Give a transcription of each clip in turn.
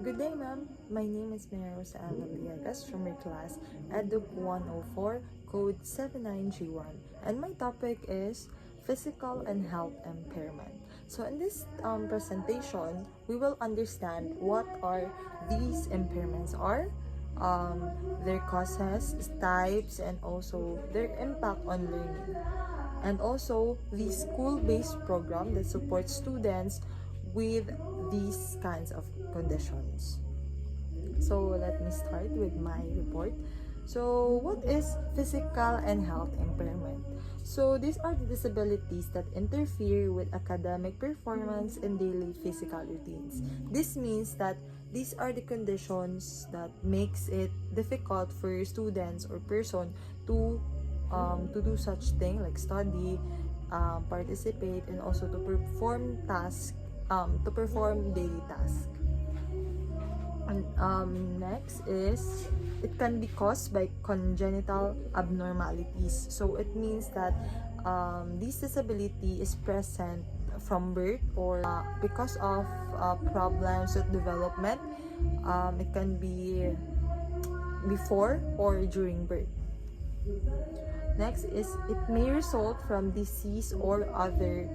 Good day, ma'am. My name is Maria Rosa Alba Villegas from your class, EDUC 104, code 79G1. And my topic is physical and health impairment. So in this presentation, we will understand what are these impairments are, their causes, types, and also their impact on learning. And also the school-based program that supports students with these kinds of conditions. So let me start with my report. So what is physical and health impairment? So these are the disabilities that interfere with academic performance and daily physical routines. This means that these are the conditions that makes it difficult for students or person to do such thing like study, participate, and also to perform daily tasks. And next is it can be caused by congenital abnormalities. So it means that this disability is present from birth or because of problems with development. It can be before or during birth. Next is it may result from disease or other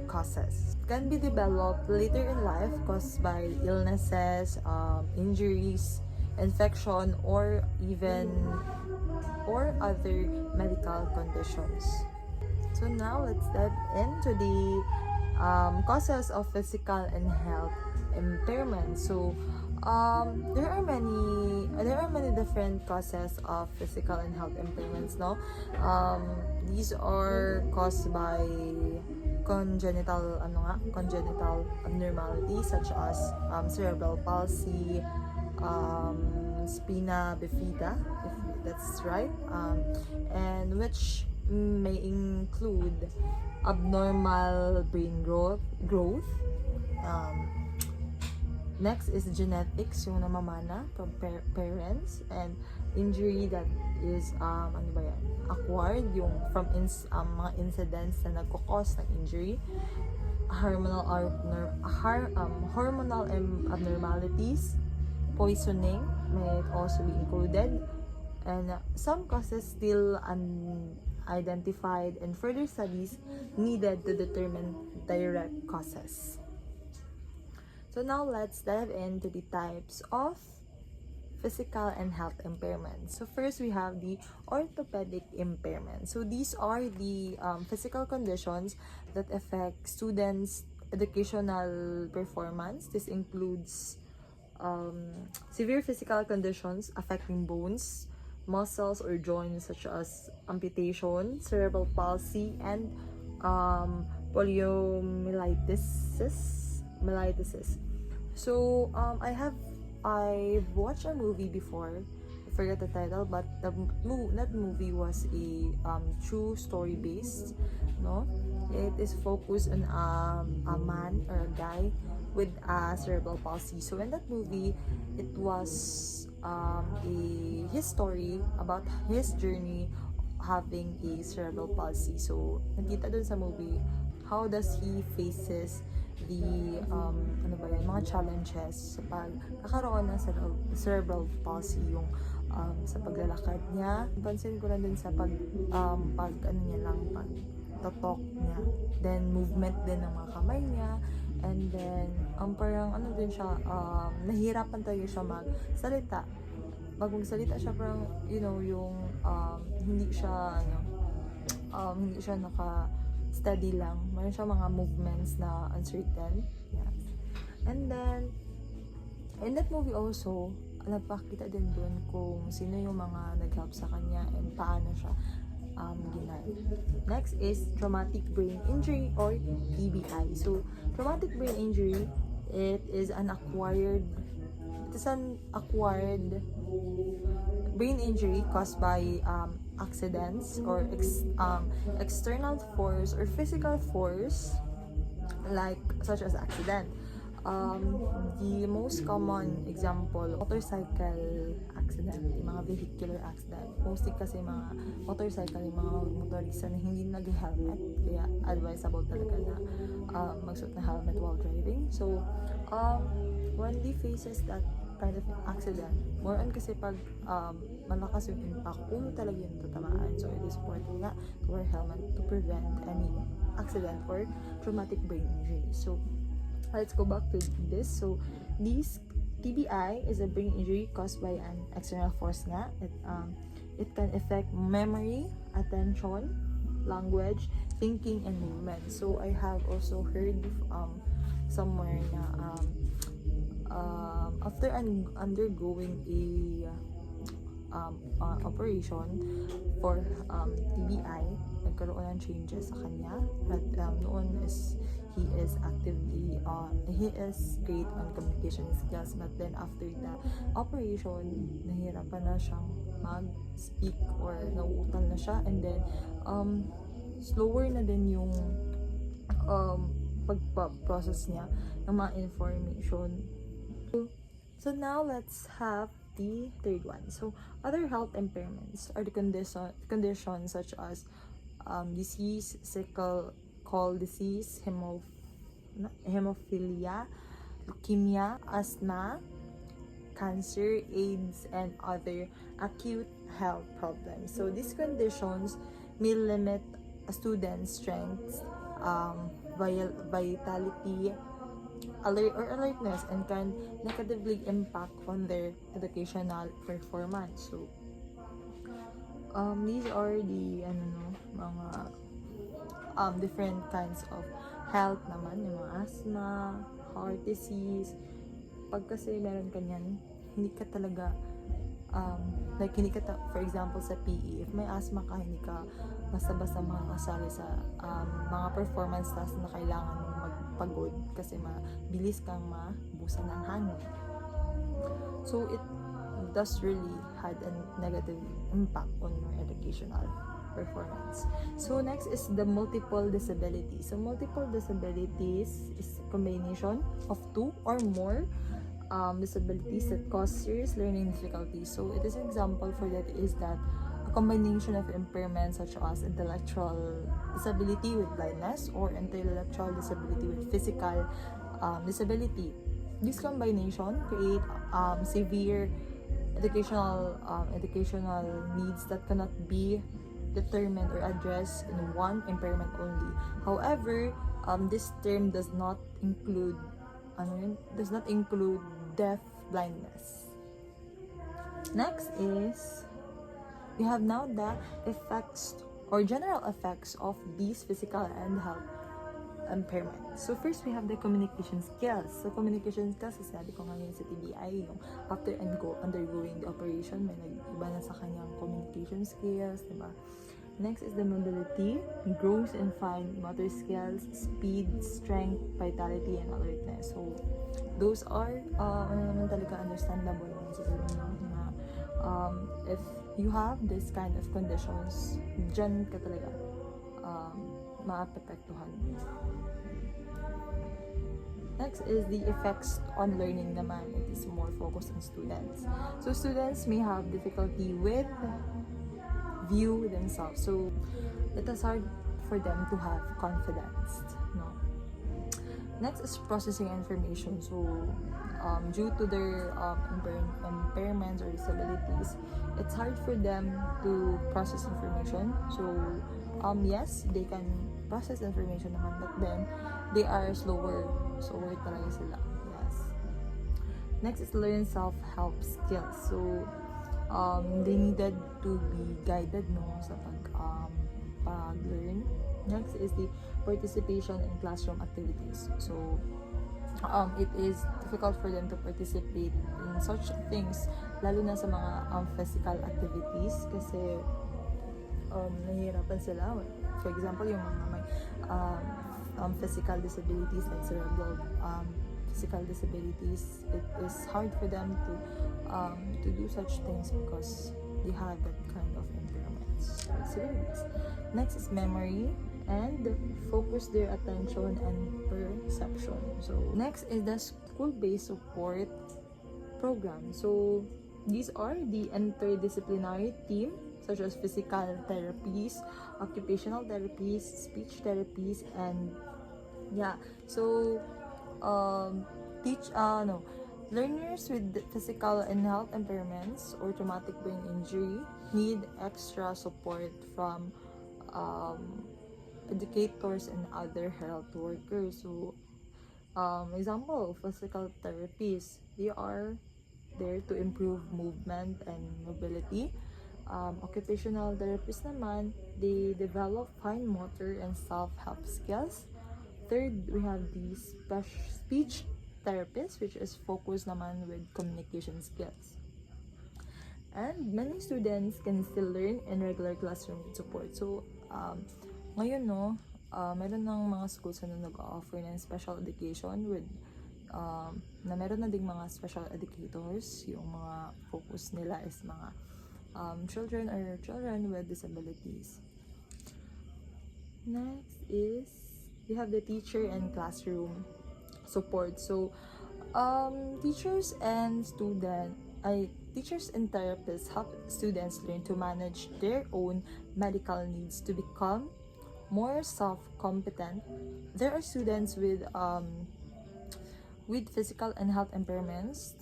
causes. It can be developed later in life caused by illnesses, injuries, infection, or other medical conditions. So now let's dive into the causes of physical and health impairment. So there are many different causes of physical and health impairments. No, these are caused by congenital abnormalities such as cerebral palsy, spina bifida, if that's right, and which may include abnormal brain growth. Next is genetics, yung namamana from parents, and injury that is acquired, yung from mga incidents na nagko-cause ng injury. Hormonal abnormalities, poisoning may also be included, and some causes still unidentified and further studies needed to determine direct causes. So now let's dive into the types of physical and health impairment. So first we have the orthopedic impairment. So these are the physical conditions that affect students' educational performance. This includes severe physical conditions affecting bones, muscles, or joints such as amputation, cerebral palsy, and poliomyelitis. So I've watched a movie before. I forgot the title, but that movie was a true story based. No, it is focused on a man or a guy with cerebral palsy. So in that movie, it was his story about his journey having a cerebral palsy. So nakita dun sa movie how does he faces the mga challenges sa pagkakaroon ng cerebral palsy, yung sa paglalakad niya. Pansin ko lang din sa pag-talk niya, then movement din ng mga kamay niya, and then parang din siya, nahihirapan talaga siya magsalita. Pag magsalita siya parang yung hindi siya steady lang. Mayroon siya mga movements na uncertain. Yeah. And then, in that movie also, nagpakita din doon kung sino yung mga nag-help sa kanya and paano siya ginaya. Next is traumatic brain injury or TBI. So, traumatic brain injury, it is an acquired brain injury caused by accidents or external force or physical force, like such as accident, The most common example, motorcycle accident, yung mga vehicular accident. Mostly kasi mga motorcycle, yung mga motorista na hindi nag-helmet. Kaya advisable talaga na magsuot ng helmet while driving. So, when they faces that kind of accident, more on kasi pag malakas yung impact, ulo talaga yung tatamaan. So, it is important nga to wear helmet to prevent any accident or traumatic brain injury. So, let's go back to this. So, this TBI is a brain injury caused by an external force nga. It can affect memory, attention, language, thinking, and movement. So, I have also heard somewhere na after undergoing a operation for TBI, nagkaroon ng changes sa kanya. At noon is he is great on communication skills, but then after the operation, nahirapan na siyang mag-speak or nauutal na siya, and then slower na din yung pagpa-process niya ng mga information. So now let's have the third one. So other health impairments are the conditions such as disease, sickle disease, hemophilia, leukemia, asthma, cancer, AIDS, and other acute health problems. So these conditions may limit a student's strength, vitality, alertness, and can negatively impact on their educational performance. So these are the mga different kinds of health naman, yung mga asthma, heart disease. Pag kasi meron ka niyan, hindi ka talaga for example sa PE, if may asthma ka, hindi ka basta-basta makakasali sa mga performance tasks na kailangan mong magpagod kasi mabilis kang mabusan ng hangin. So it does really had a negative impact on your educational performance. So next is the multiple disabilities. So multiple disabilities is a combination of two or more disabilities that cause serious learning difficulties. So it is an example for that is that a combination of impairments such as intellectual disability with blindness or intellectual disability with physical disability. This combination create severe educational needs that cannot be determined or addressed in one impairment only. However, this term does not include deaf blindness. Next is we have now the effects or general effects of these physical and health impairments. So first we have the communication skills. So communication skills, sabi ko ngayon sa TBI, yung after undergoing the operation, may nag-iba na sa kanyang communication skills, diba? Next is the mobility, gross and fine motor skills, speed, strength, vitality, and alertness. So those are naman talaga understandable naman siguro na if you have this kind of conditions, dyan ka talaga maapektuhan. Next is the effects on learning naman. It is more focused on students. So students may have difficulty with view themselves. So it is hard for them to have confidence. No. Next is processing information. So due to their impairments or disabilities, it's hard for them to process information. So yes, they can process information naman, but then they are slower talaga sila. Yes. Next is learn self-help skills. So they needed to be guided sa pag-learn. Next is the participation in classroom activities. So it is difficult for them to participate in such things, lalo na sa mga physical activities kasi nahihirapan sila. For example, yung mga may physical disabilities like cerebral physical disabilities, it is hard for them to do such things because they have that kind of impairments or disabilities. Next is memory and focus their attention and perception. So next is the school-based support program. So these are the interdisciplinary team such as physical therapies, occupational therapies, speech therapies, and yeah. So learners with physical and health impairments or traumatic brain injury need extra support from educators and other health workers. So example, physical therapies, they are there to improve movement and mobility. Occupational therapists naman, they develop fine motor and self-help skills. Third, we have the speech therapist, which is focused naman with communication skills. And many students can still learn in regular classroom support. So, ngayon meron ng mga schools na nag-offer ng special education with na meron na ding mga special educators. Yung mga focus nila is mga children with disabilities. Next is we have the teacher and classroom support. So teachers and therapists help students learn to manage their own medical needs to become more self-competent. There are students with physical and health impairments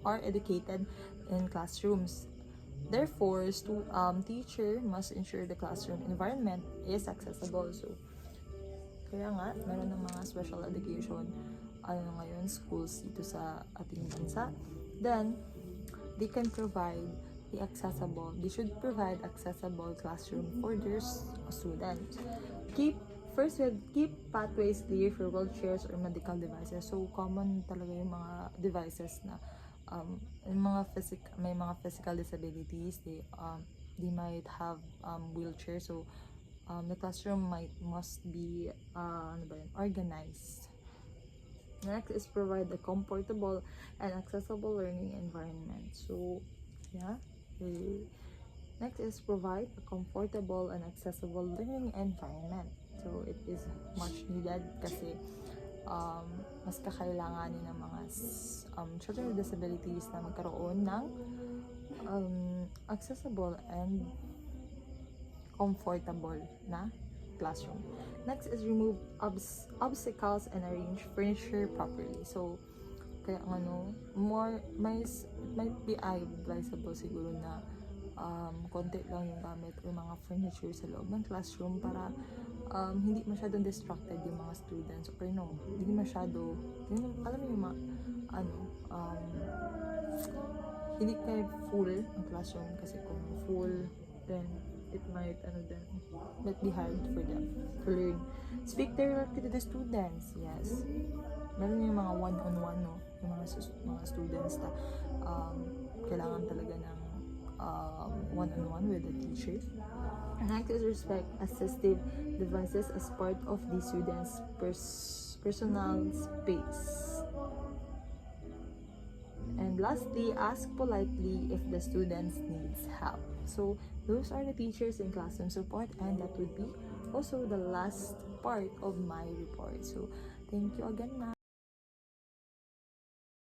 are educated in classrooms. Therefore, teacher must ensure the classroom environment is accessible. So, kaya nga, meron ng mga special education ngayon, schools dito sa ating bansa. Then, they should provide accessible classroom for their students. Keep pathways clear for wheelchairs or medical devices. So, common talaga yung mga devices na may mga physical disabilities. They might have wheelchair. So, the classroom must be organized. Next is provide a comfortable and accessible learning environment. So, yeah. Next is provide a comfortable and accessible learning environment. So, it is much needed kasi mas kakailanganin ng mga children with disabilities na magkaroon ng accessible and comfortable na classroom. Next is remove obstacles and arrange furniture properly. So, kaya it might be advisable siguro na konti lang yung gamit or mga furniture sa loob ng classroom para hindi masyadong distracted yung mga students or hindi masyado alam mo yung hindi kayo full ang classroom kasi kung full then it might be hard for them to learn. Speak directly to the students. Yes, meron yung mga one-on-one yung mga students na kailangan talaga ng one-on-one with the teacher. Next is respect assistive devices as part of the students' personal space. And lastly, ask politely if the students needs help. So those are the teachers in classroom support, and that would be also the last part of my report. So thank you again, ma'am.